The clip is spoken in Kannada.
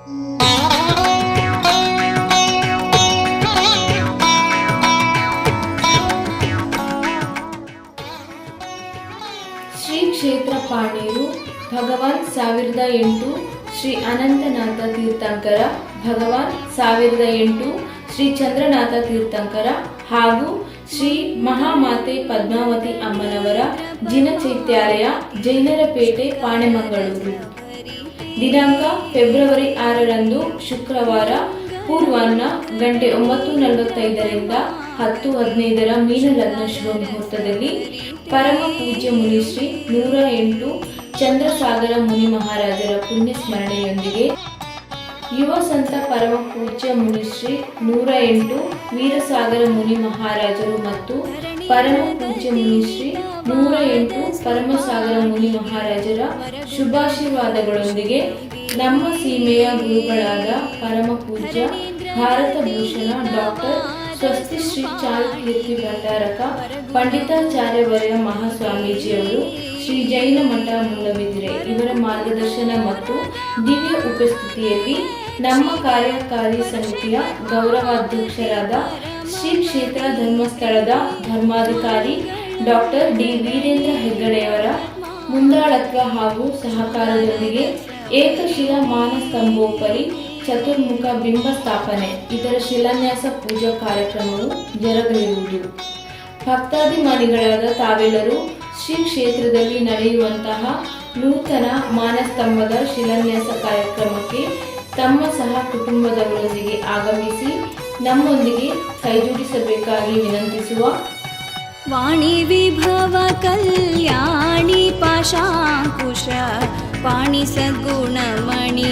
ಶ್ರೀ ಕ್ಷೇತ್ರ ಪಾಣೇರು ಭಗವಾನ್ 1008 ಶ್ರೀ ಅನಂತನಾಥ ತೀರ್ಥಂಕರ, ಭಗವಾನ್ 1008 ಶ್ರೀ ಚಂದ್ರನಾಥ ತೀರ್ಥಂಕರ ಹಾಗೂ ಶ್ರೀ ಮಹಾಮಾತೆ ಪದ್ಮಾವತಿ ಅಮ್ಮನವರ ಜಿನಚೈತ್ಯಾಲಯ, ಜೈನರಪೇಟೆ, ಪಾಣೆಮಂಗಳೂರು. ದಿನಾಂಕ ಫೆಬ್ರವರಿ 6ರಂದು ಶುಕ್ರವಾರ ಪೂರ್ವಾಹ್ನ ಗಂಟೆ 9:45ರಿಂದ 10:15 ಮೀನಲಗ್ನ ಶುಭ ಮುಹೂರ್ತದಲ್ಲಿ ಪರಮ ಪೂಜ್ಯ ಮುನಿಶ್ರೀ 108 ಚಂದ್ರಸಾಗರ ಮುನಿ ಮಹಾರಾಜರ ಪುಣ್ಯ ಸ್ಮರಣೆಯೊಂದಿಗೆ ಯುವ ಸಂತ ಪರಮ ಪೂಜ್ಯ ಮುನಿಶ್ರೀ 108 ವೀರಸಾಗರ ಮುನಿ ಮಹಾರಾಜರು ಮತ್ತು ಪರಮ ಪೂಜ್ಯ ಮುನಿಶ್ರೀ 108 ಪರಮಸಾಗರ ಮುನಿ ಮಹಾರಾಜರ ಶುಭಾಶೀರ್ವಾದಗಳೊಂದಿಗೆ ನಮ್ಮ ಸೀಮೆಯ ಗುರುಗಳಾದ ಪರಮ ಪೂಜ್ಯ ಭಾರತ ಭೂಷಣ ಡಾಕ್ಟರ್ ಸ್ವಸ್ತಿ ಶ್ರೀ ಚಾರುಕೀರ್ತಿ ಭಟ್ಟಾರಕ ಪಂಡಿತಾಚಾರ್ಯವರ್ಯ ಮಹಾಸ್ವಾಮೀಜಿಯವರು, ಶ್ರೀ ಜೈನ ಮಠ ಮೂಲಬಿದಿರೆ ಇವರ ಮಾರ್ಗದರ್ಶನ ಮತ್ತು ದಿವ್ಯ ಉಪಸ್ಥಿತಿಯಲ್ಲಿ ನಮ್ಮ ಕಾರ್ಯಕಾರಿ ಸಮಿತಿಯ ಗೌರವಾಧ್ಯಕ್ಷರಾದ ಶ್ರೀ ಕ್ಷೇತ್ರ ಧರ್ಮಸ್ಥಳದ ಧರ್ಮಾಧಿಕಾರಿ ಡಾಕ್ಟರ್ ಡಿ ವೀರೇಂದ್ರ ಹೆಗ್ಗಡೆಯವರ ಮುಂದಾಳತ್ವ ಹಾಗೂ ಸಹಕಾರದೊಂದಿಗೆ ಏಕಶಿಲಾ ಮಾನಸ್ತಂಭೋಪರಿ ಚತುರ್ಮುಖ ಬಿಂಬ ಸ್ಥಾಪನೆ ಇದರ ಶಿಲಾನ್ಯಾಸ ಪೂಜಾ ಕಾರ್ಯಕ್ರಮವು ಜರುಗಲಿರುವುದು. ಭಕ್ತಾಭಿಮಾನಿಗಳಾದ ತಾವೆಲ್ಲರೂ ಶ್ರೀ ಕ್ಷೇತ್ರದಲ್ಲಿ ನಡೆಯುವಂತಹ ನೂತನ ಮಾನಸ್ತಂಭದ ಶಿಲಾನ್ಯಾಸ ಕಾರ್ಯಕ್ರಮಕ್ಕೆ ತಮ್ಮ ಸಹ ಕುಟುಂಬದವರೊಂದಿಗೆ ಆಗಮಿಸಿ ನಮ್ಮೊಂದಿಗೆ ಕೈಜೋಡಿಸಬೇಕಾಗಿ ವಿನಂತಿಸುವ ವಾಣಿ ವಿಭವ ಕಲ್ಯಾಣಿ ಪಾಶಾಂಕುಶ ಪಾಣಿ ಸದ್ಗುಣಮಣಿ